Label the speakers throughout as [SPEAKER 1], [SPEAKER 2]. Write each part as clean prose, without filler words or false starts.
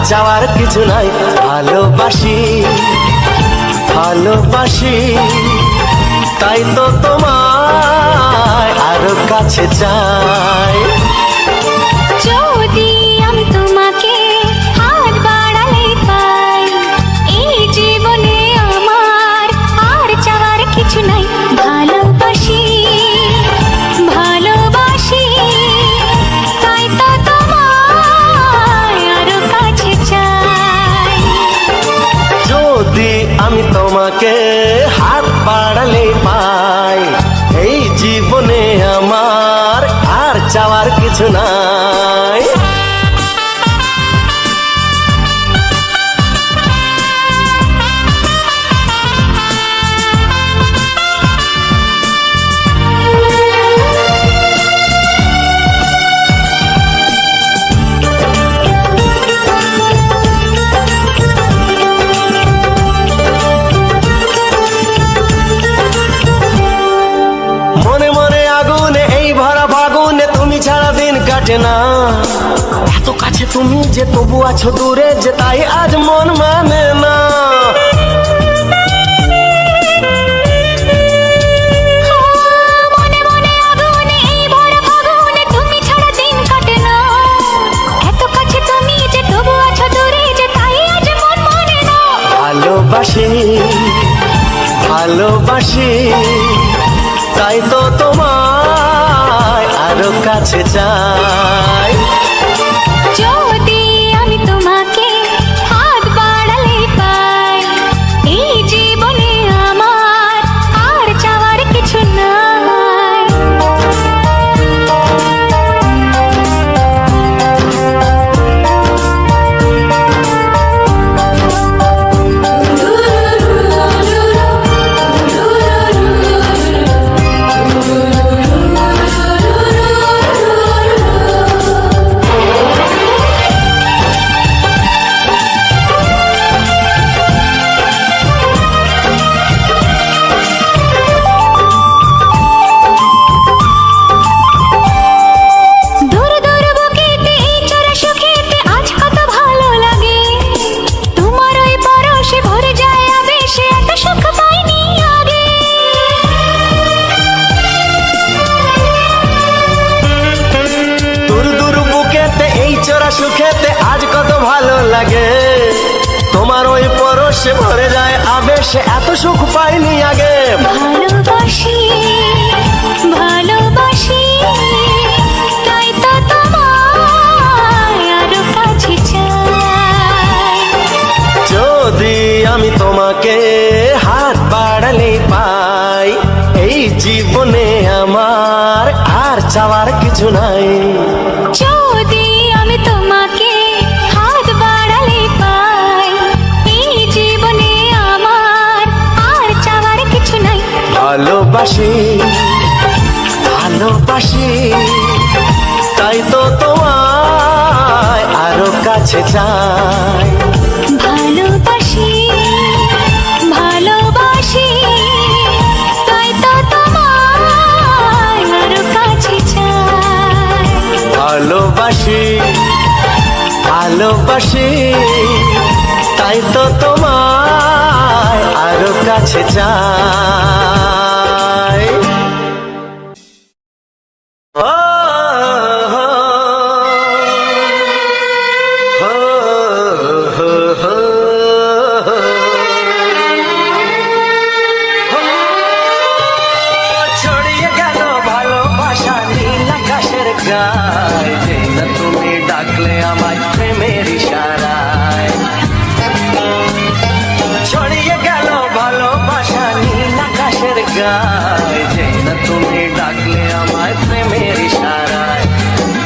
[SPEAKER 1] চাওয়ার কিছু নাই, ভালোবাসি ভালোবাসি তাই তো তোমায় আরো কাছে চাই।
[SPEAKER 2] যদি আমি তোমাকে হাত বাড়ালে পাই, এই জীবনে আমার আর চাওয়ার কিছু নাই। ভালোবাসি ভালোবাসি তাই তো তোমায় আরো কাছে চাই।
[SPEAKER 1] যদি আমি তোমাকে হাত বাড়ালে পাই, এই জীবনে আমার আর চাওয়ার কিছু নাই। কাটে না এত কাছে তুমি যে তবু আছো দূরে, যে তাই আজ মন মানে না।
[SPEAKER 2] মনে মনে আগুনে এই ভরা ফাগুনে তুমি ছাড়া দিন কাটে না। এত কাছে তুমি যে তবু আছো দূরে, যে তাই আজ মন মানে না।
[SPEAKER 1] ভালোবাসি ভালোবাসি তাই তো তোমায় আরো কাছে চাই।
[SPEAKER 2] যদি আমি তোমাকে হাত বাড়ালে পাই, এই জীবনে আমার আর চাওয়ার কিছু নাই।
[SPEAKER 1] সুখেতে আজ কত ভালো লাগে, তোমার ওই পরশে ভরে যায় আবেশে, এত সুখ পাইনি আগে।
[SPEAKER 2] ভালোবাসি ভালোবাসি তাই তো তোমায় আরো কাছে চাই।
[SPEAKER 1] যদি আমি তোমাকে হাত বাড়ালে পাই, এই জীবনে আমার আর চাওয়ার কিছু নাই।
[SPEAKER 2] যদি আমি তোমাকে হাত বাড়ালে পাই, এই জীবনে আমার আর চাওয়ার কিছু নাই।
[SPEAKER 1] ভালোবাসি ভালোবাসি তাই তো তোমায় আরো কাছে চাই।
[SPEAKER 2] ভালোবাসি ভালোবাসি তাই তো তোমায় আরো কাছে চাই।
[SPEAKER 1] ভালোবাসি ভালোবাসি তাই তো তোমায় আরো কাছে চাই। যায়, যেই না তুমি ডাকলে আমায় প্রেমের ইশারায়। ছড়িয়ে গেল ভালোবাসা নীল আকাশের গায়, যেই না তুমি ডাকলে আমায় প্রেমের ইশারায়।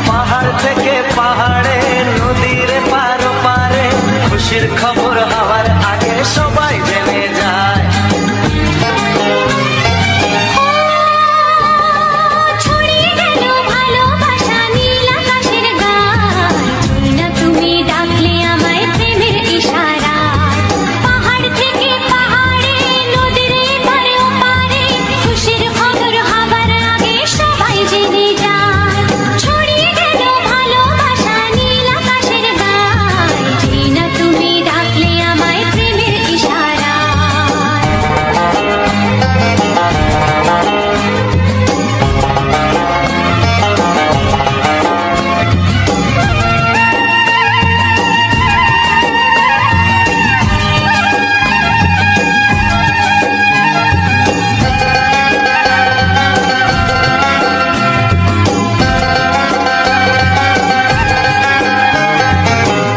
[SPEAKER 1] পাহাড় থেকে পাহাড়ে, নদীর পার পারে, খুশির খবর হওয়ার আগে সবাই জেনে যায়।
[SPEAKER 2] ছড়িয়ে গেল ভালোবাসা নীল আকাশের গায়, যেই না তুমি ডাকলে আমায় প্রেমের ইশারায়। পাহাড় থেকে পাহাড়ে, নদীর এপারে ওপারে, খুশির খবর হবার আগে সবাই জেনে যায়। ছড়িয়ে গেল ভালোবাসা নীল আকাশের গায়, যেই না তুমি ডাকলে আমায় প্রেমের ইশারায়।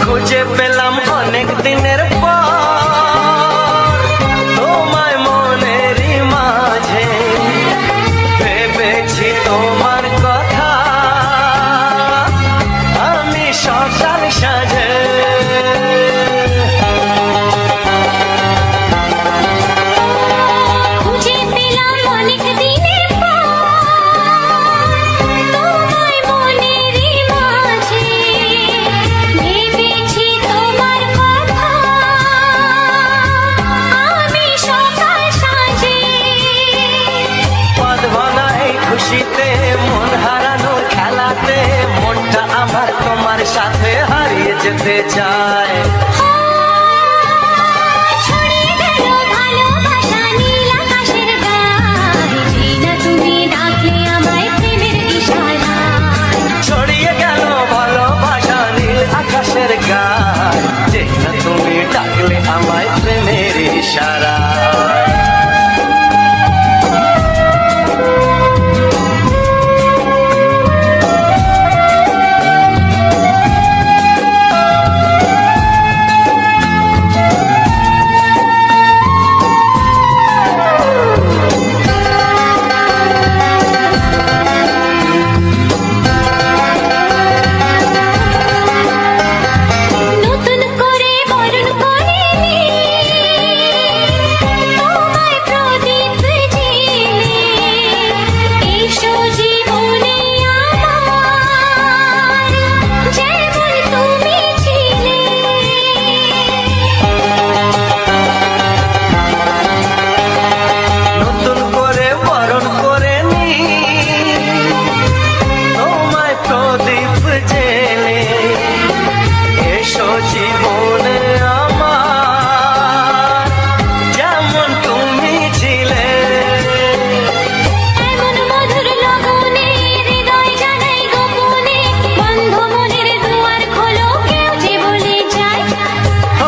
[SPEAKER 1] খুঁজে পেলাম অনেক দিনের পর তোমায় মনেরই মাঝে, ভেবেছি তোমার কথা আমি সকাল সাজে।
[SPEAKER 2] খুঁজে পেলাম অনেক দিনের পর তোমায় মনেরই মাঝে, ভেবেছি তোমার কথা আমি সকাল সাজে।
[SPEAKER 1] পদ ভাঙা এই খুশিতে, মন হারানোর খেলাতে, মনটা আমার তোমার সাথে হারিয়ে যেতে চায়।
[SPEAKER 2] ছড়িয়ে গেল ভালোবাসা নীল আকাশের গায়, যেই না তুমি ডাকলে আমায় প্রেমের ইশারায়।
[SPEAKER 1] ছড়িয়ে গেল ভালোবাসা নীল আকাশের গায়, যেই না তুমি ডাকলে আমায় প্রেমের ইশারায়।
[SPEAKER 2] নতুন করে বরণ করে নি তোমায় প্রদীপ জেলে, এসো জীবনে আমার যেমন তুমি ছিলে।
[SPEAKER 1] নতুন করে বরণ করে নি তোমায় প্রদীপ জেলে, এসো জীবনে আমার যেমন তুমি ছিলে।
[SPEAKER 2] এমন মধুর লগনে হৃদয় জানাই গোপনে, বন্ধ মনের দুয়ার খোলো কেউ যে বলে যায়।
[SPEAKER 1] ও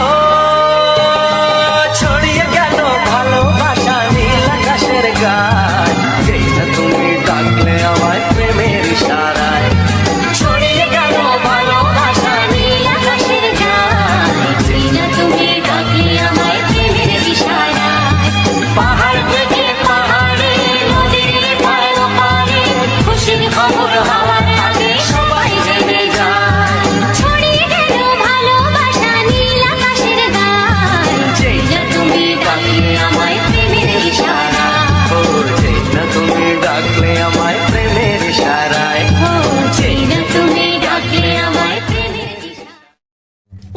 [SPEAKER 1] ছড়িয়ে গেল ভালোবাসা নীল আকাশের গায়, যেই না তুমি ডাকলে আমায় প্রেমের ইশারায়। ছড়িয়ে গেল ভালোবাসা নীল আকাশের গায়,
[SPEAKER 2] যেই না তুমি ডাকলে আমায় প্রেমের ইশারায়।
[SPEAKER 1] পাহাড় থেকে পাহাড়ে, নদীর পার পারে, খুশির খবর হওয়ার আগে সবাই জেনে যায়।
[SPEAKER 2] ছড়িয়ে গেল ভালোবাসা নীল আকাশের গায়,
[SPEAKER 1] যেই
[SPEAKER 2] না তুমি ডাকলে আমায় প্রেমের ইশারায়।
[SPEAKER 1] ও যেই না তুমি ডাকলে আমায় প্রেমের ইশারায়।
[SPEAKER 2] ও যেই না তুমি ডাকলে আমায় প্রেমের ইশারায়।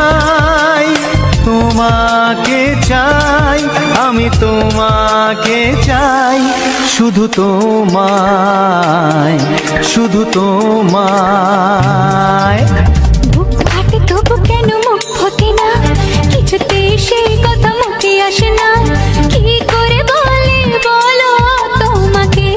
[SPEAKER 1] চাই, তোমাকে চাই, আমি তোমাকে চাই, শুধু তোমায়, শুধু তোমায়।
[SPEAKER 2] বুক ফাটে তবু কেন মুখ ফোটে না, কিছুতে সেই কথা মুখে আসে না, কি করে বলে বলো তোমাকে।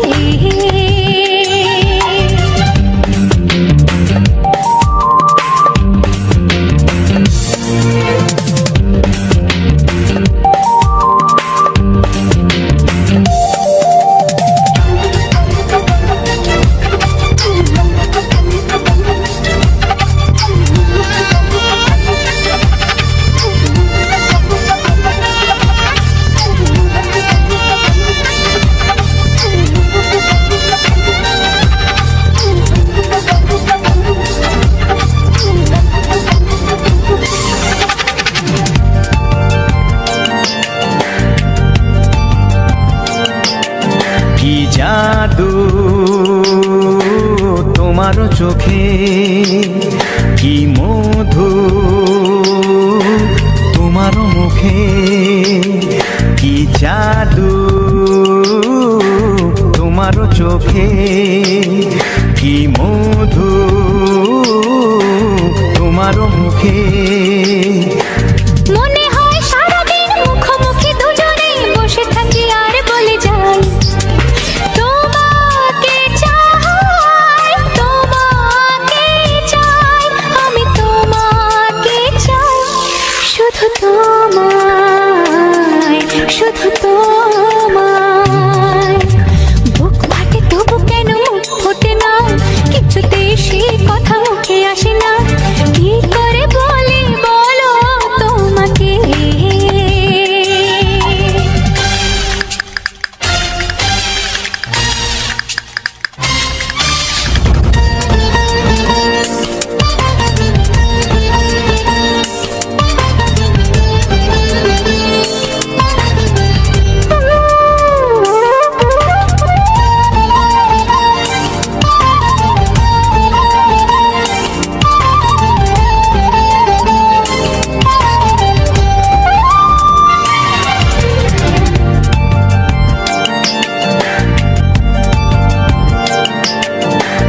[SPEAKER 1] কি জাদু তোমার চোখে, কি মধু তোমার মুখে, কি জাদু তোমার চোখে, কি মধু তোমার মুখে।
[SPEAKER 2] মনে হয় সারাদিন মুখোমুখি দুজনে বসে থাকি আর বলে যাই, তোমাকে চাই, তোমাকে চাই, আমি তোমাকে চাই, শুধু তোমায়, শুধু তোমায়। বুক ফাটে তবু কেন মুখ ফোটে না, কিছুতে সেই কথা মুখে আসে না, কি করে বলে বলো তোমাকে।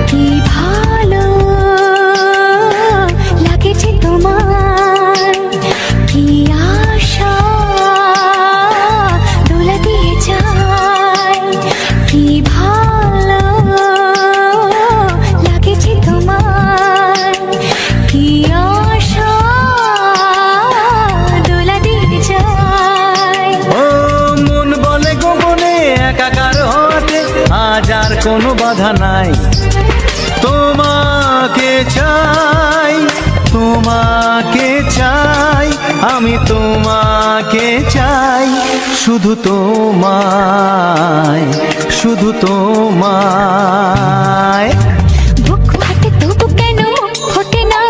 [SPEAKER 2] কি ভালো লাগেছে তোমার, কি আশা দোলা দিয়ে যায়, কি ভালো লাগেছে তোমার, কি আশা দোলা দিয়ে যায়।
[SPEAKER 1] ও মন বলে গোপনে একাকার হতে আজ আর কোনো বাধা নাই, তোমাকে চাই, তোমাকে চাই, আমি তোমাকে চাই, শুধু তোমায়, শুধু তোমায়।
[SPEAKER 2] বুক ফাটে তবু কেন মুখ ফোটে না,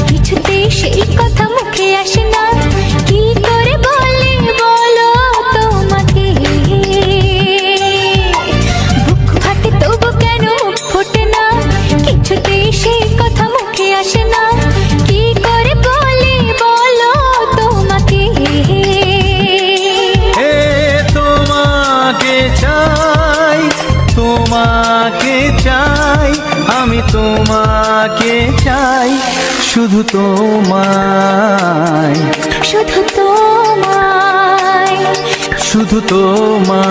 [SPEAKER 2] কিছুতে সেই কথা মুখে আসে না, কি করে বলে বলো তোমাকে। বুক ফাটে তবু কেন মুখ ফোটে না, কিছুতে সেই কথা মুখে আসে না, কি করে বলে বলো তোমাকে।
[SPEAKER 1] এ তোমাকে চাই, তোমাকে চাই, আমি তোমাকে চাই, শুধু তোমায়,
[SPEAKER 2] শুধু তোমায়,
[SPEAKER 1] শুধু তোমায়।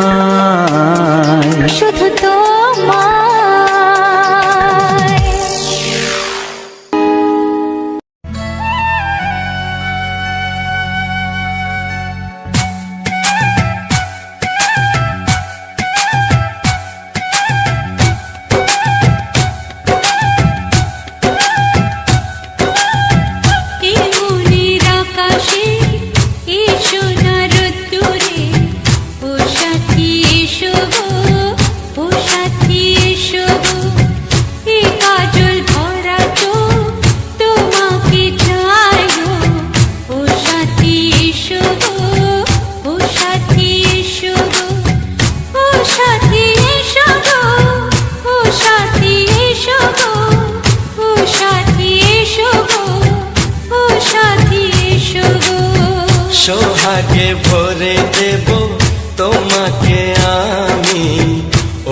[SPEAKER 2] শুধু তোমায়।
[SPEAKER 3] এসো না রোদ্দুরে, ও সাথী এসো গো, ও
[SPEAKER 1] সোহাগে ভরে দেব তোমাকে আমি।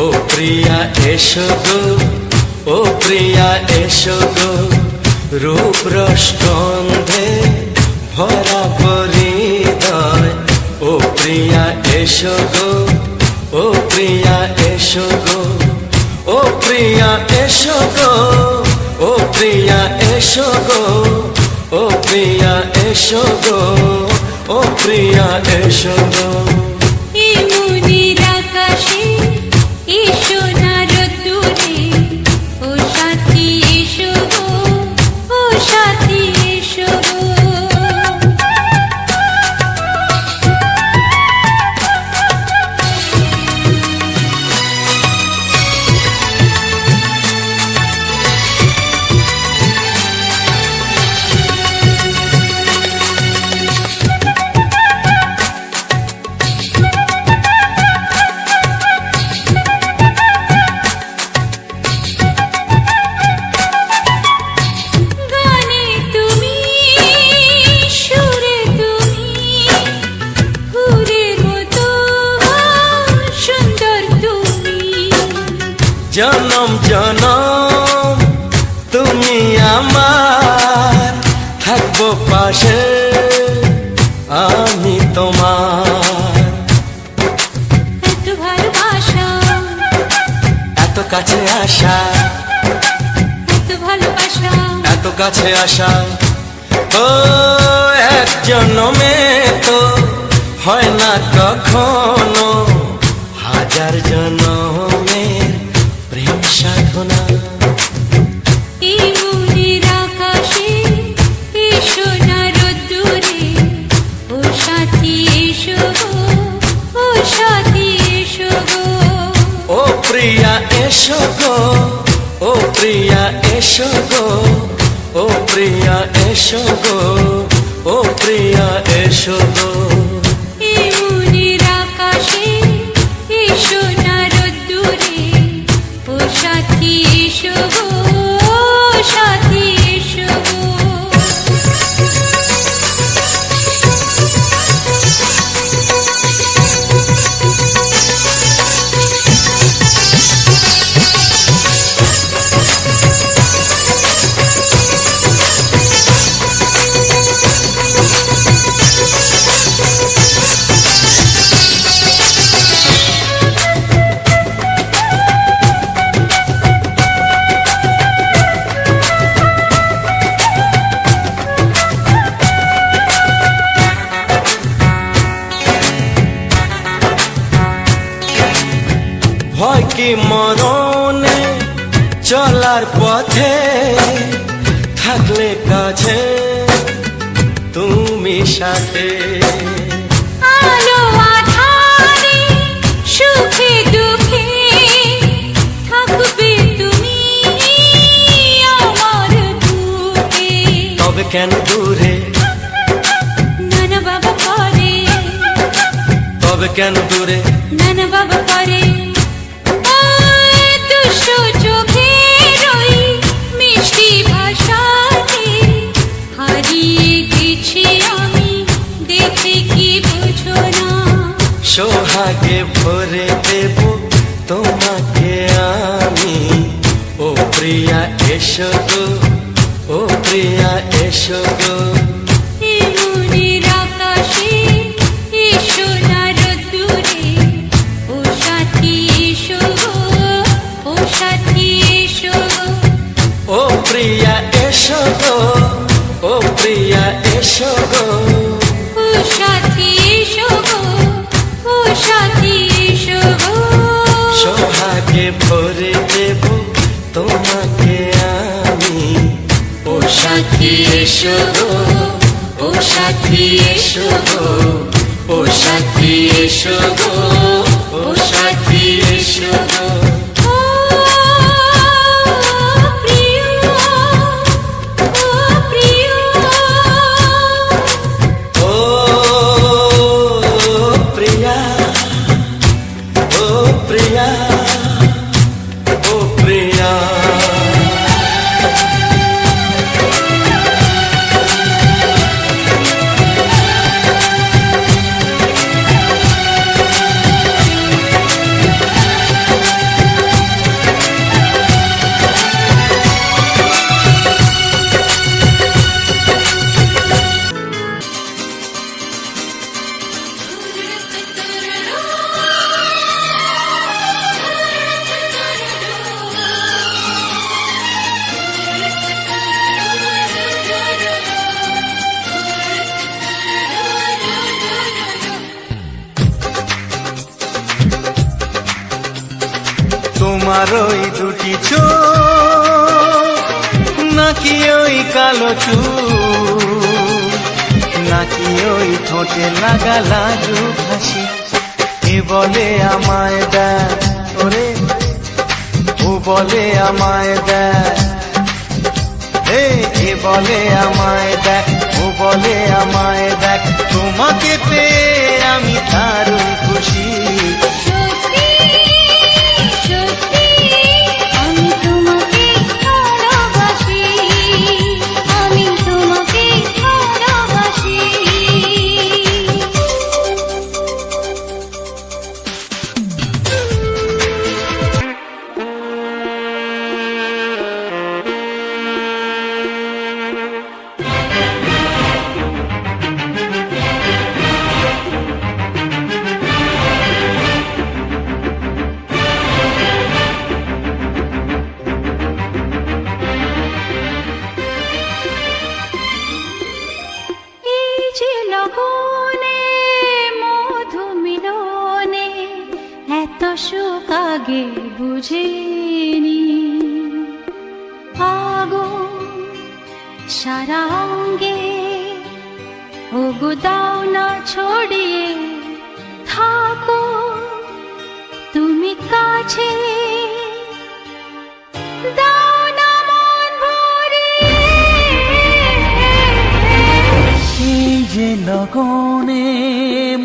[SPEAKER 1] ও প্রিয়া এসো গো, ও প্রিয়া এসো গো, রূপ রস গন্ধে ভরা হৃদয়। ও প্রিয়া এসো গো, ও প্রিয়া এসো গো, ও প্রিয়া এসো গো, ও প্রিয়া এসো গো, ও প্রিয়া এসো গো, ও প্রিয়া এসো গো।
[SPEAKER 2] এই মনের আকাশে এসো না রোদ্দুরে, ও সাথী এসো গো, ও সাথী এসো গো। গানে তুমি, সুরে তুমি, ফুলের মতো সুন্দর তুমি।
[SPEAKER 1] জনম জনম তুমি আমার, থাকবো পাশে আমি তোমার।
[SPEAKER 2] এত ভালোবাসা,
[SPEAKER 1] এত কাছে আসা,
[SPEAKER 2] এত ভালোবাসা,
[SPEAKER 1] এত কাছে আসা, ও এক জন্মে তো হয় না কখনো, হাজার জন্মের প্রেম সাধনা।
[SPEAKER 2] এই মনের আকাশে এসো না রোদ্দুরে, ও সাথী এসো গো, ও সাথী এসো গো।
[SPEAKER 1] ও প্রিয়া এসো গো, ও প্রিয়া এসো গো, ও প্রিয়া এসো গো, ও প্রিয়া এসো গো।
[SPEAKER 2] এই মনের আকাশে এসো না রোদ্দুরে, ও সাথী এসো গো, ও সাথী এসো গো।
[SPEAKER 1] ভয় কি মরণে চলার পথে, থাকলে কাছে তুমি সাথে।
[SPEAKER 2] আলো আঁধারে, সুখে দুঃখে, থাকবে তুমি আমার বুকে।
[SPEAKER 1] তবে কেন দূরে,
[SPEAKER 2] নানা বাবা করে,
[SPEAKER 1] তবে কেন দূরে,
[SPEAKER 2] নানা বাবা করে। ওই দুষ্টু চোখের ওই মিষ্টি ভাষাতে হারিয়ে গেছি আমি, দেখে কি বুঝো না।
[SPEAKER 1] সোহাগে ভরে দেব তোমাকে আমি। ও প্রিয়া এসো গো, ও প্রিয়া এসো গো,
[SPEAKER 2] এই মনের আকাশে এসো না রোদ্দুরে, ও সাথী এসো গো, ও সাথী এসো গো।
[SPEAKER 1] ও প্রিয়া এসো গো, ও প্রিয়া এসো গো,
[SPEAKER 2] ও সাথী এসো গো, ও সাথী এসো গো।
[SPEAKER 1] সোহাগে ভরে দেব তোমাকে আমি। ও সাথী এসো গো, ও সাথী এসো গো, ও সাথী এসো গো, ও সাথী এসো গো।
[SPEAKER 2] ও প্রিয়, ও প্রিয়,
[SPEAKER 1] ও প্রিয়া, ও প্রিয়া, ও প্রিয়া। তোমার ওই দুটি চোখ, নাকি ওই কালো চুল, নাকি ওই ঠোঁটে লাগা লাজুক হাসি। এ বলে আমায় দেখ ওরে, ও বলে আমায় দেখ, এ বলে আমায় দেখ, ও বলে আমায় দেখ, তোমাকে পেয়ে আমি দারুণ খুশি।
[SPEAKER 2] সত্যি সত্যি আমি তোমাকে ভালোবাসি, আমি তোমাকে ভালোবাসি। এই যে লগনে মধু মিলনে এত সুখ আগে বুঝিনি, আগুন সারা অঙ্গে ওগো দাও না ছড়িয়ে থাকো তুমি কাছে, দাও না মন ভরিয়ে।
[SPEAKER 1] এই যে লগনে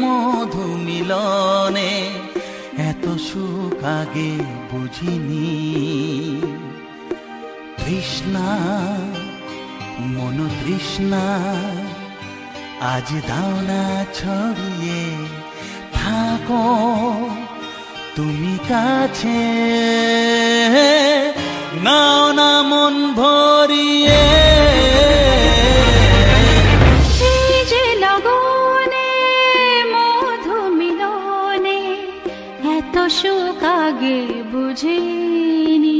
[SPEAKER 1] মধু মিলনে এত সুখ আগে বুঝিনি, তৃষ্ণা মন তৃষ্ণা আজ দাও না ছড়িয়ে থাকো তুমি কাছে, নাও না মন ভরিয়ে।
[SPEAKER 2] এই যে লগনে মধু মিলনে এত সুখ আগে বুঝিনি।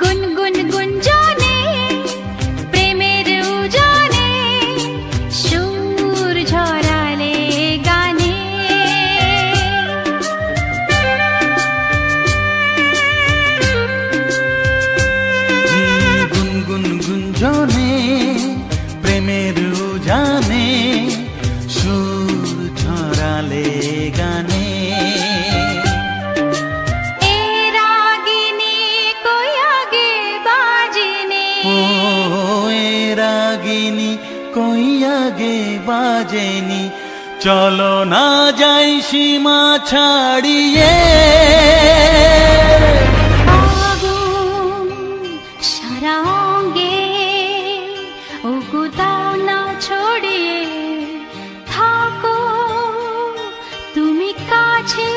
[SPEAKER 2] গুনগুন গুঞ্জনে প্রেমের উজানে সুর ঝরালে গানে,
[SPEAKER 1] গুনগুন গুঞ্জনে প্রেমের উজানে সুর ছড়ালে গানে,
[SPEAKER 2] এ রাগিনী কই আগে বাজেনি,
[SPEAKER 1] ও এ রাগিনী কই আগে বাজেনি, চলো না যাই সীমা ছাড়িয়ে।
[SPEAKER 2] আগুন সারা অঙ্গে ওগো দাও না ছড়িয়ে থাকো তুমি কাছে,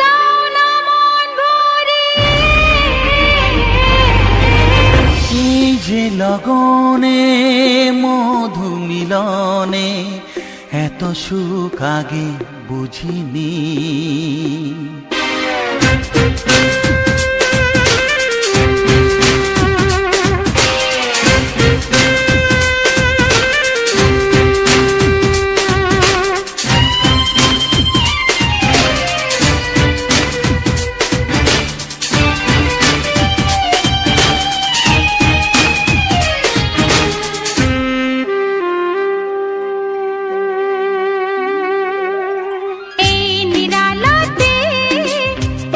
[SPEAKER 2] দাও না মন ভরিয়ে।
[SPEAKER 1] এই যে লগনে মধু মিলনে এত সুখ আগে বুঝিনি।
[SPEAKER 2] এই নিরালাতে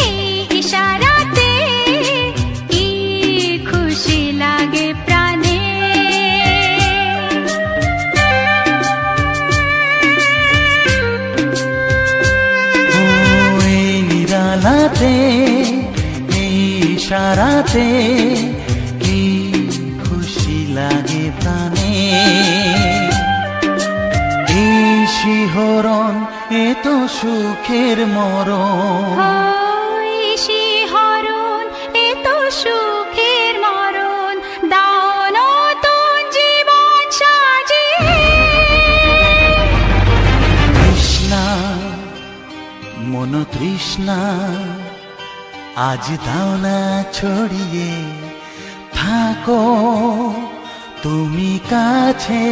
[SPEAKER 2] এই ইশারাতে কি খুশি লাগে প্রাণে,
[SPEAKER 1] ও এই নিরালাতে এই ইশারাতে কি খুশি লাগে প্রাণে, এই শিহরণ এ তো সুখের মরণ,
[SPEAKER 2] ওই শিহরণ এ
[SPEAKER 3] তৃষ্ণা আজ দাও না ছড়িয়ে, থাকো তুমি কাছে,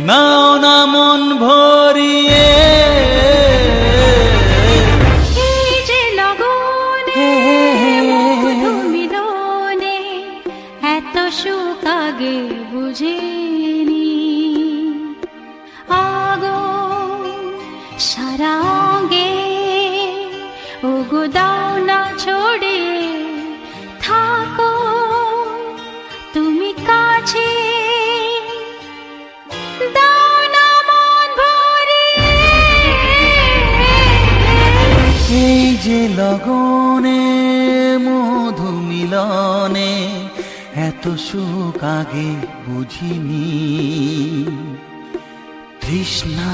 [SPEAKER 3] নাও না মন ভরিয়ে।
[SPEAKER 2] এই যে লগনে মধু মিলনে এত সুখ আগে বুঝিনি, আগুন সারা অঙ্গে ওগো দাও না ছড়িয়ে, থাকো তুমি কাছে, দাও না মন ভরিয়ে।
[SPEAKER 3] এই যে লগনে মধু মিলনে এত সুখ আগে বুঝিনি, তৃষ্ণা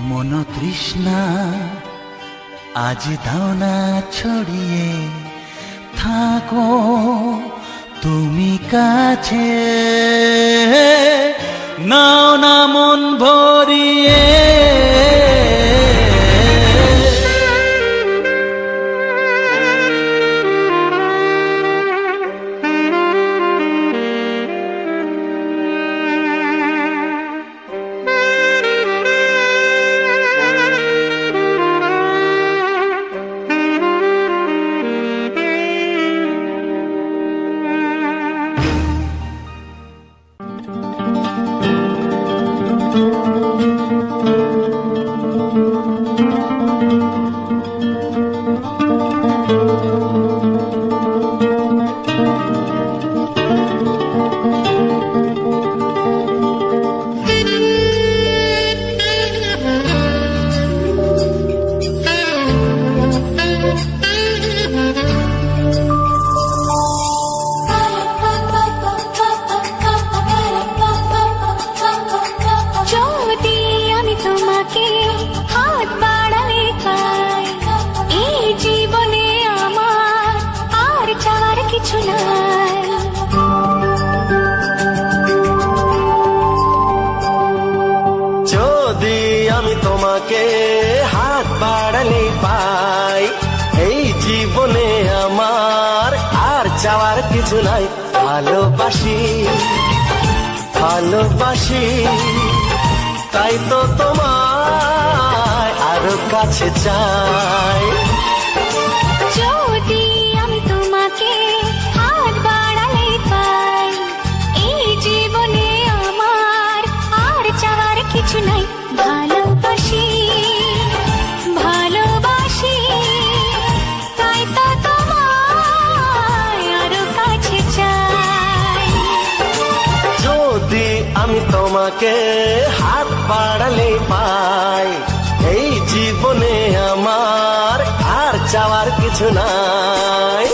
[SPEAKER 3] মন তৃষ্ণা আজ দাও না ছড়িয়ে, থাকো তুমি কাছে, নাও না মন ভরিয়ে।
[SPEAKER 2] যদি আমি তোমাকে হাত বাড়ালে পাই, এই জীবনে আমার আর চাওয়ার কিছু নাই।
[SPEAKER 1] যদি আমি তোমাকে হাত বাড়ালে পাই, এই জীবনে আমার আর চাওয়ার কিছু নাই। ভালোবাসি ভালোবাসি তাই তো তোমায় আরো কাছে চাই।
[SPEAKER 2] যদি আমি তোমাকে হাত বাড়ালে পাই, এই জীবনে আমার আর চাওয়ার কিছু নাই। ভালোবাসি ভালোবাসি তাই তো তোমায় আরো কাছে চাই।
[SPEAKER 1] যদি আমি তোমাকে হাত বাড়ালে পাই, এই জীবনে আমার আর চাওয়ার কিছু নাই।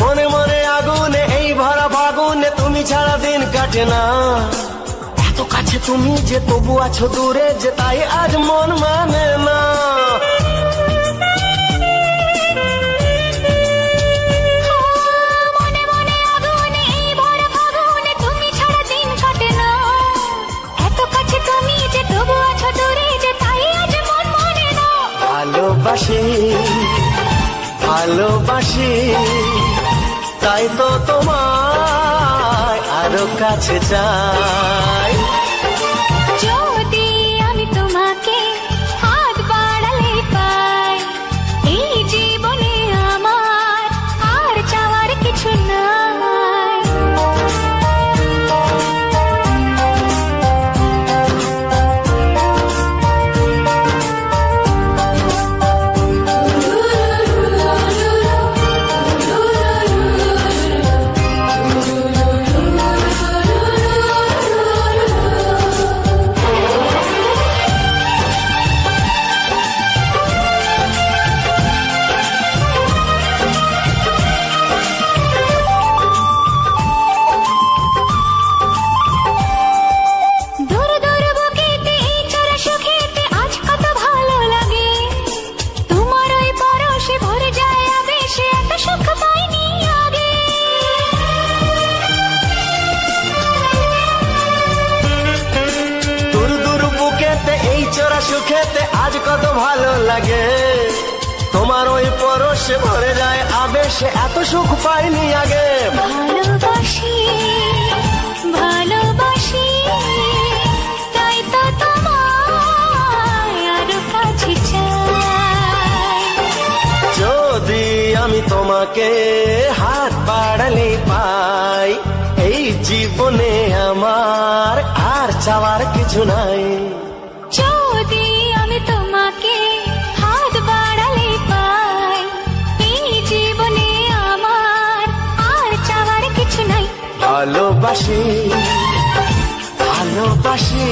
[SPEAKER 1] মনে মনে আগুনে এই ভরা ফাগুনে তুমি ছাড়া দিন কাটে না, এত কাছে তুমি যে তবু আছো দূরে যে, তাই আজ মন মানে না।
[SPEAKER 2] মনে মনে আগুনে এই ভরা ফাগুনে তুমি ছাড়া দিন কাটে না, এত কাছে তুমি যে তবু আছো দূরে যে, তাই আজ মন মানে না।
[SPEAKER 1] ভালোবাসি ভালোবাসি তাই তো তোমায় আরো কাছে চাই।
[SPEAKER 2] যদি আমি তোমাকে হাত বাড়ালে পাই, এই জীবনে আমার আর চাওয়ার কিছু নাই।
[SPEAKER 1] তোমার ওই পরশে ভরে যায় আবেশে, এত সুখ পাইনি আগে।
[SPEAKER 2] ভালোবাসি ভালোবাসি তাই তো তোমায় আরো কাছে চাই।
[SPEAKER 1] যদি আমি তোমাকে হাত বাড়ালে পাই, এই জীবনে আমার আর চাওয়ার কিছু নাই।
[SPEAKER 2] যদি আমি তোমাকে হাত বাড়ালে পাই, এই জীবনে আমার আর চাওয়ার কিছু নাই।
[SPEAKER 1] ভালোবাসি ভালোবাসি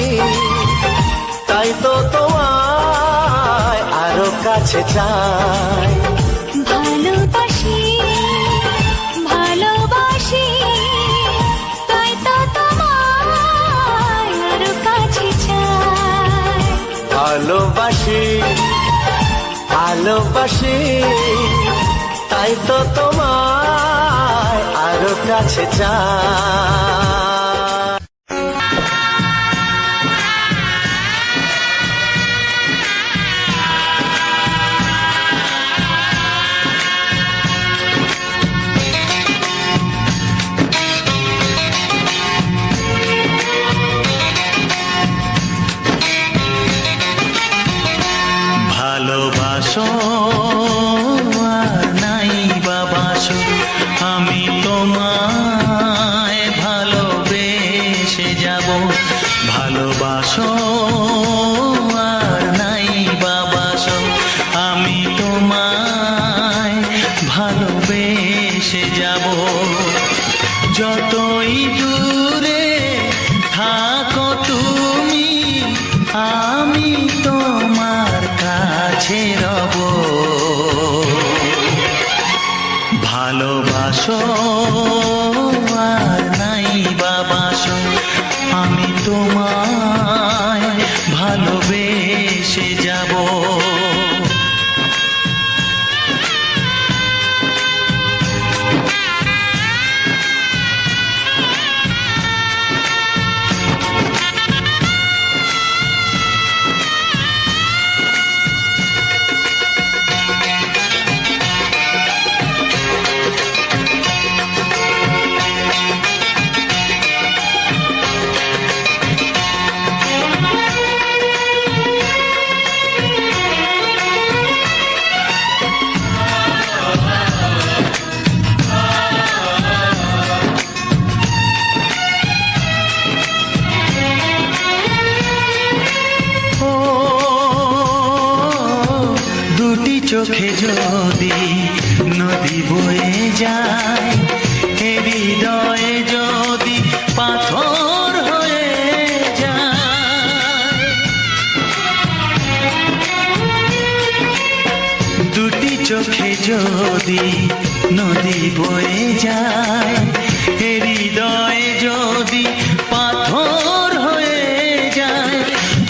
[SPEAKER 1] তাই তো তোমায় আরো কাছে চাই।
[SPEAKER 2] ভালোবাসি ভালোবাসি তাই তো তোমায় আরো কাছে চাই।
[SPEAKER 1] ভালোবাসি ভালোবাসি তাই তো তোমায় আরো কাছে চাই।
[SPEAKER 3] ভালোবাসো আর নাই বাবাসো, আমি তোমায় ভালোবেসে যাব। ভালোবাসো আর নাই বাবাসো, আমি তোমায় ভালোবেসে যাব। যতই দূরে থাকো তুমি, আমি তোমার কাছে রব। ভালোবাসো আর নাই বাবাসো, আমি তোমায় ভালোবেসে যাব। চোখে যদি নদী বয়ে যায়, হৃদয়ে যদি পাথর হয়ে যায়। দুটি চোখে যদি নদী বয়ে যায়, হৃদয়ে যদি পাথর হয়ে যায়,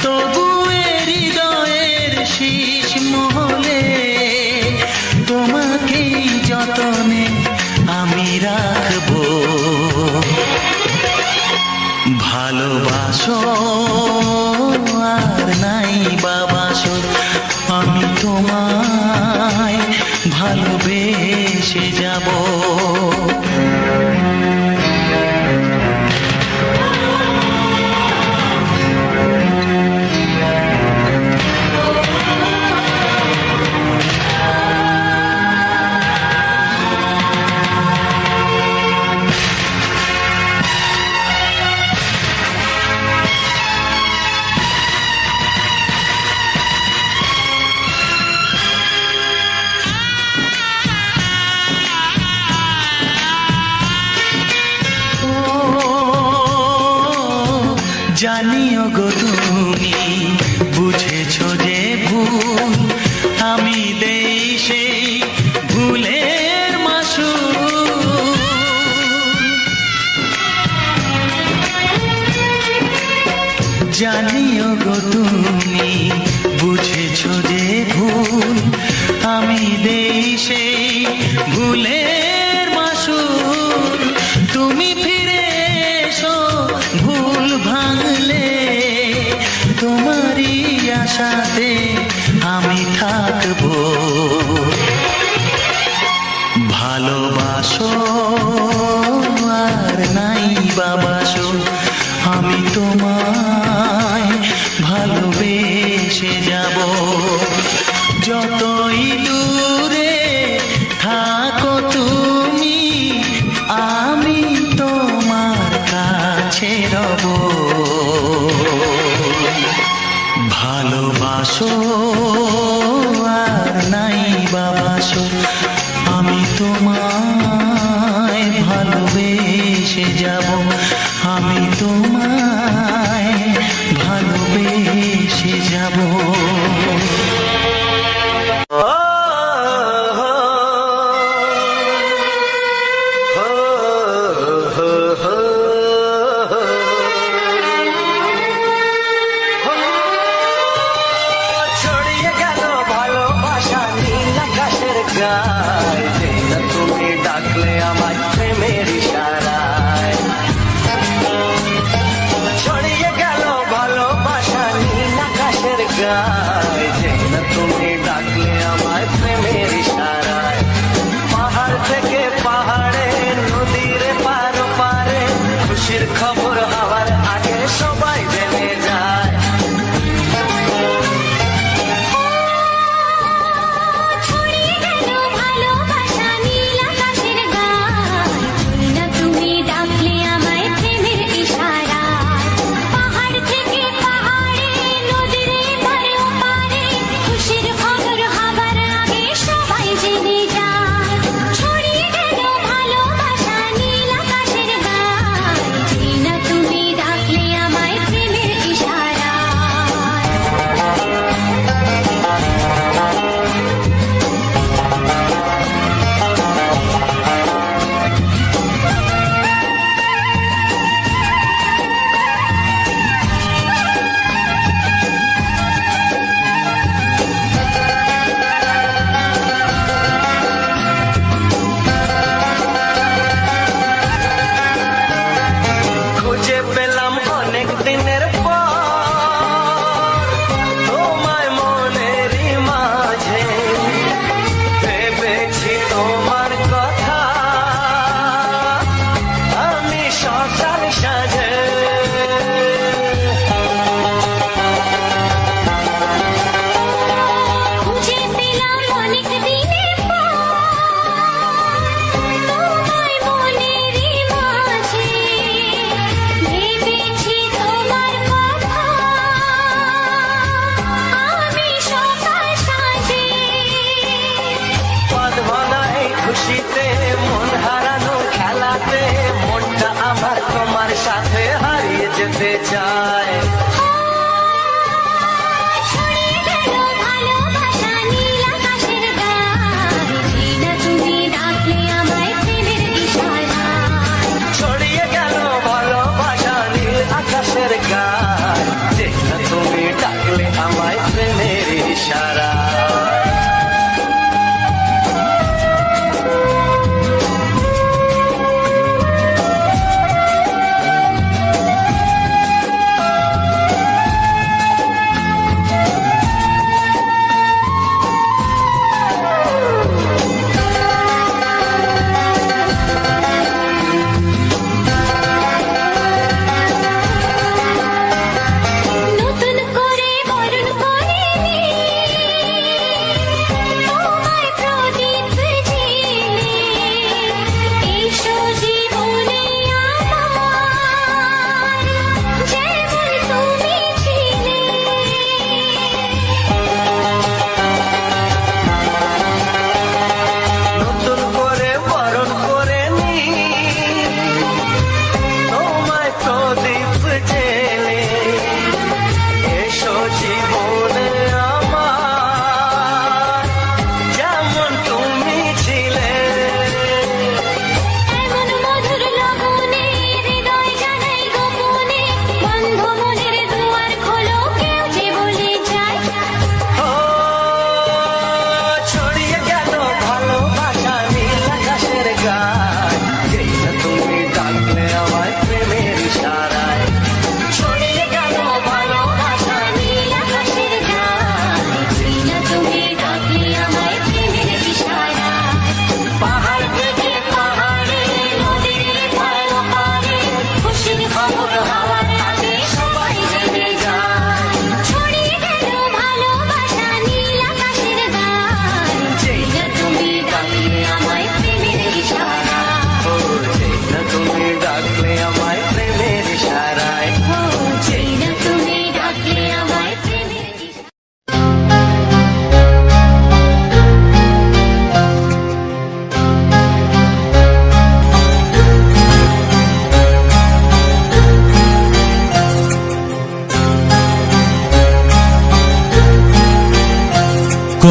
[SPEAKER 3] তবু হৃদয়ের শীষ মহলে তোমাকেই যতনে আমি রাখবো। ভালোবাসো আর নাই বাবাসো, আমি তোমায় ভালোবেসে যাব। জানিও গো তুমি বুঝেছো যে ভুল, আমি দেই সেই ভুলের মাসুল। জানিও গো তুমি বুঝেছো যে ভুল, আমি দেই সেই ভুলের মাসুল। তুমি ফিরে এসো ভুল ভাঙলে তোমার ওই দূরে থাকো তুমি, আমি তোমার কাছে রব। ভালোবাসো আর নাই বাবাসো, আমি তোমায় ভালোবেসে যাব, আমি তোমায় ভালোবেসে যাব।
[SPEAKER 1] ও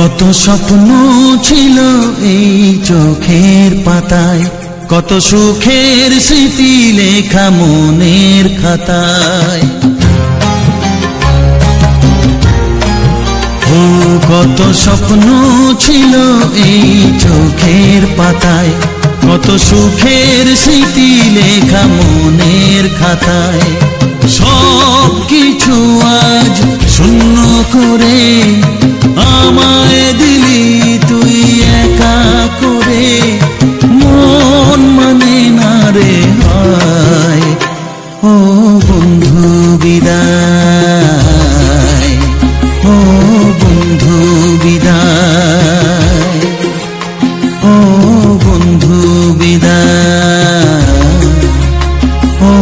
[SPEAKER 3] কত স্বপ্ন ছিল এই চোখের পাতায়, কত সুখের স্মৃতি লেখা মনের খাতায়। ও কত স্বপ্ন ছিল এই চোখের পাতায়, কত সুখের স্মৃতি লেখা মনের খাতায়। সব কিছু আজ শূন্য করে আমায় দিলি তুই একা করে, মন মানে না রে হায়। ও বন্ধু বিদায়, ও বন্ধু বিদায়, ও বন্ধু বিদায়, ও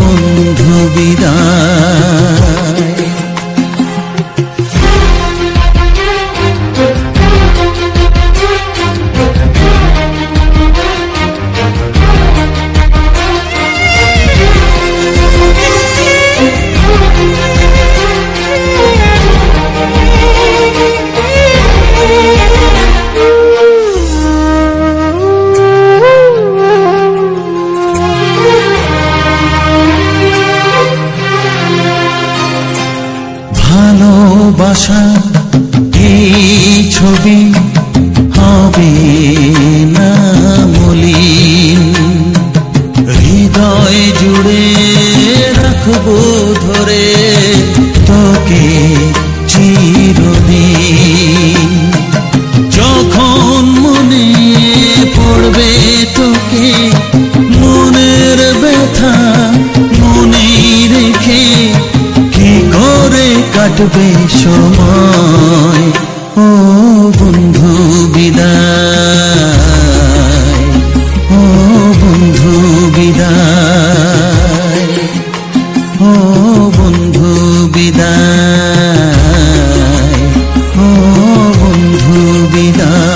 [SPEAKER 3] বন্ধু বিদায়। ভালোবাসা এই ছবি হবে না মলিন, হৃদয় জুড়ে রাখবো ধরে তোকে চিরদিন। যখন মনে পড়বে তোকে মনের ব্যথা মনে রেখে কি করে কাটবে সময়। ও বন্ধু বিদায়, ও বন্ধু বিদায়, ও বন্ধু বিদায়, ও বন্ধু বিদায়।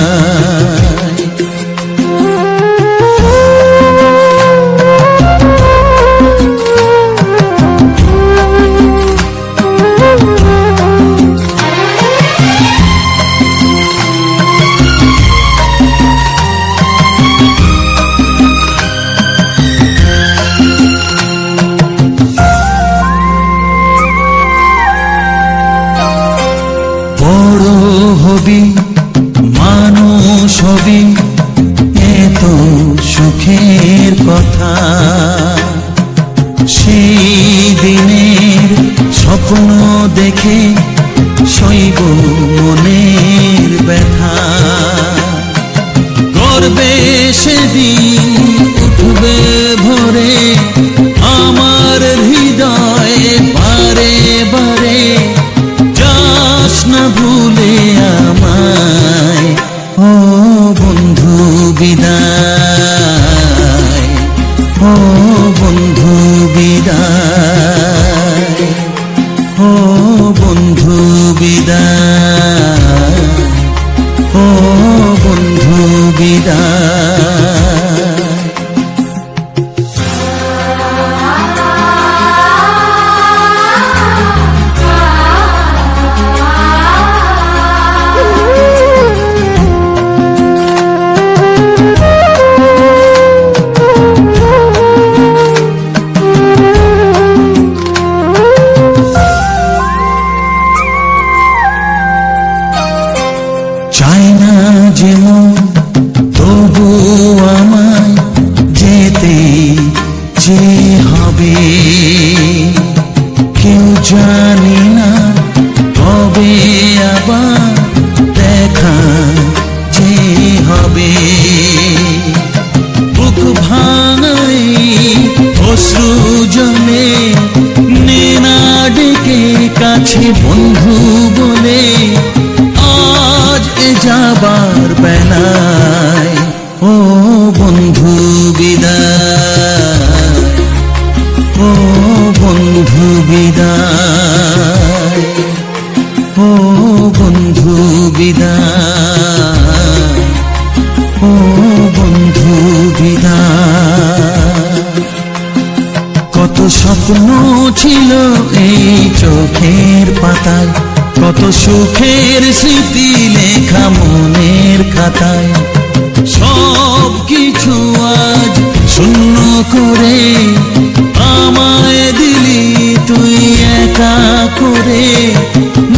[SPEAKER 3] বড় হবি মানুষ হবি এত সুখের কথা, সেই দিনের স্বপ্ন দেখে সইব মনের ব্যথা। গর্বে সেদিন উঠবে ভরে আমার হৃদয়ে বারে বারে, যাস না ভুলে আমায়। ও বন্ধু বিদায়, ও বন্ধু বিদায়, ও বন্ধু বিদায়, ও বন্ধু বিদায়। চাই না যেমন তবু আমায় যেতে যে হবে, কেউ জানি না কবে আবার দেখা যে হবে। বুক ভাঙাই অশ্রু জলে নে না ডেকে কাছে বন্ধু বলে, আজ এ যাবার বেলায়। ও বন্ধু বিদায়, ও বন্ধু বিদায়, ও বন্ধু বিদায়, ও বন্ধু বিদায়। কত স্বপ্ন ছিল এই চোখের পাতায়, কত সুখের স্মৃতি লেখা মনের খাতায়, সব কিছু আজ শূন্য করে আমায় দিলি তুই একা করে।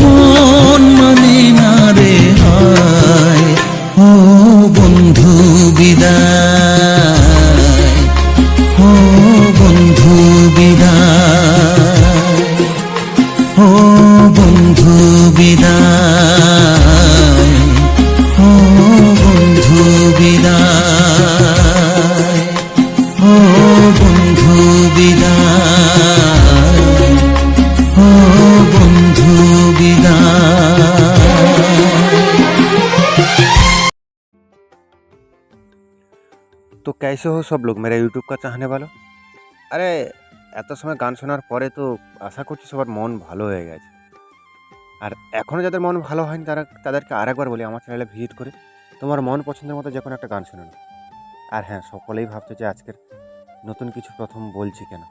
[SPEAKER 3] মন মানে না রে হায়, ও বন্ধু বিদায়, ও বন্ধু বিদায়, ও বন্ধু বিদায়, ও বন্ধু বিদায়, ও বন্ধু বিদায়, ও বন্ধু বিদায়।
[SPEAKER 4] तो कैसे हो सब लोग मेरा यूट्यूब का चाहने वालों। আরে এত সময় গান শোনার পরে তো আশা করছি সবার মন ভালো হয়ে গেছে। আর এখনও যাদের মন ভালো হয়নি তাদেরকে আরেকবার বলি আমার চ্যানেলে ভিজিট করে তোমার মন পছন্দের মতো যে কোনো একটা গান শুনে নাও। আর হ্যাঁ, সকলেই ভাবছে যে আজকের নতুন কিছু প্রথম বলছি কেন।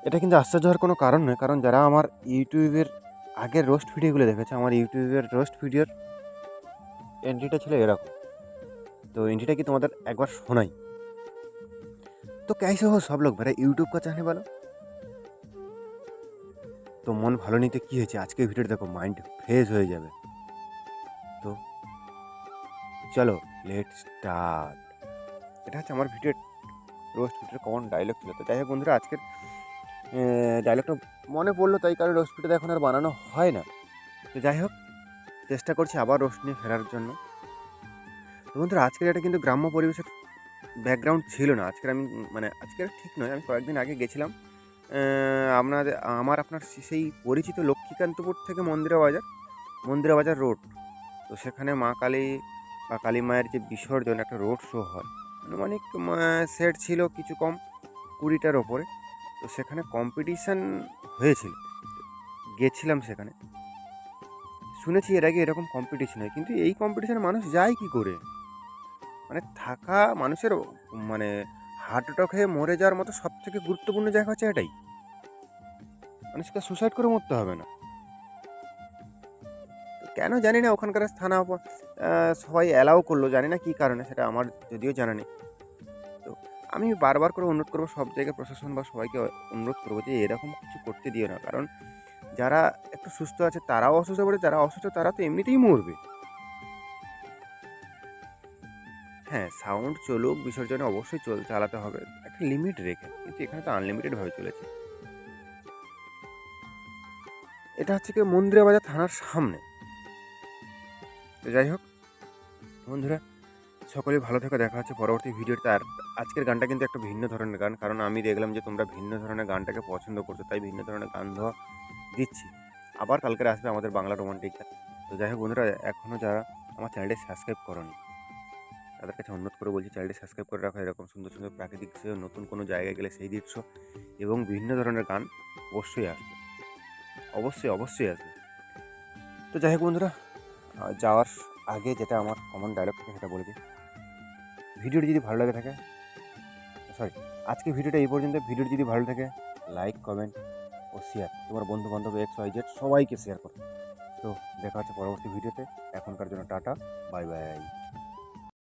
[SPEAKER 4] এটা কিন্তু আশ্চর্য হওয়ার কোনো কারণ নয়, কারণ যারা আমার ইউটিউবের আগের রোস্ট ভিডিওগুলো দেখেছে, আমার ইউটিউবের রোস্ট ভিডিওর এন্ট্রিটা ছিল এরকম। तो एंट्रीটা কি তোমাদের একবার শোনাই। तो कैसे हो सब लोग मेरा यूट्यूब का चाहने वालों। তো মন ভালো নিতে কী হয়েছে, আজকে ভিডিওটা দেখো, মাইন্ড ফ্রেশ হয়ে যাবে। তো চলো লেট স্টার্ট। এটা হচ্ছে আমার ভিডিওর রোস্ট ভিডিওর কমন ডায়লগ ছিল। তো যাই হোক বন্ধুরা, আজকের ডায়লগটা মনে পড়লো, তাই কারণ রোস্ট ভিডিওটা এখন আর বানানো হয় না। তো যাই হোক, চেষ্টা করছি আবার রোস্ট নিয়ে ফেরার জন্য। তো বন্ধুরা, আজকের এটা কিন্তু গ্রাম্য পরিবেশের ব্যাকগ্রাউন্ড ছিল না। আজকের ঠিক নয়, আমি কয়েকদিন আগে গেছিলাম আপনার সেই পরিচিত লক্ষ্মীকান্তপুর থেকে মন্দিরা বাজার রোড। তো সেখানে মা কালী বা কালী মায়ের যে বিসর্জন, একটা রোড শো হয়, অনেক সেট ছিল কিছু কম 20টার ওপরে। তো সেখানে কম্পিটিশান হয়েছিল, গেছিলাম সেখানে। শুনেছি এর আগে এরকম কম্পিটিশন হয়, কিন্তু এই কম্পিটিশানে মানুষ যায় কী করে? থাকা মানুষের হার্ট অ্যাটাক হয়ে মরে যাওয়ার মতো সব থেকে গুরুত্বপূর্ণ জায়গা হচ্ছে এটাই। মানুষকে সুসাইড করে মরতে হবে না। কেন জানি না, ওখানকার থানা সবাই অ্যালাউ করলো, জানি না কী কারণে, সেটা আমার যদিও জানা নেই। তো আমি বারবার করে অনুরোধ করবো সব জায়গায় প্রশাসন বা সবাইকে অনুরোধ করবো যে এরকম কিছু করতে দিও না। কারণ যারা একটু সুস্থ আছে তারাও অসুস্থ পড়ে, যারা অসুস্থ তারা তো এমনিতেই মরবে। হ্যাঁ, সাউন্ড চলুক, বিসর্জনে অবশ্যই চালাতে হবে একটা লিমিট রেখে, কিন্তু এখানে তো আনলিমিটেডভাবে চলেছে। এটা হচ্ছে কি মন্দিরা বাজার থানার সামনে। তো যাই হোক বন্ধুরা, সকলেই ভালো থেকে দেখা হচ্ছে পরবর্তী ভিডিওতে। আর আজকের গানটা কিন্তু একটা ভিন্ন ধরনের গান, কারণ আমি দেখলাম যে তোমরা ভিন্ন ধরনের গানটাকে পছন্দ করছো, তাই ভিন্ন ধরনের গান দিচ্ছি। আবার কালকের আসবে আমাদের বাংলা রোমান্টিক গান। তো যাই হোক বন্ধুরা, এখনও যারা আমার চ্যানেলটি সাবস্ক্রাইব করোনি তাদের কাছে অনুরোধ করে বলছি, চ্যানেলটি সাবস্ক্রাইব করে রাখো। এরকম সুন্দর সুন্দর প্রাকৃতিক দৃশ্য, নতুন কোনো জায়গায় গেলে সেই দৃশ্য এবং বিভিন্ন ধরনের গান অবশ্যই আসবে, অবশ্যই আসবে। তো যাই হোক বন্ধুরা, যাওয়ার আগে যেটা আমার কমন ডায়লগ থাকে সেটা বলে দিই। ভিডিওটি যদি ভালো লাগে থাকে, আজকে ভিডিওটা এই পর্যন্ত। ভিডিওটি যদি ভালো থাকে লাইক, কমেন্ট ও শেয়ার, তোমার বন্ধুবান্ধব XYZ সবাইকে শেয়ার করো। তো দেখা হচ্ছে পরবর্তী ভিডিওতে। এখনকার জন্য টাটা, বাই বাই।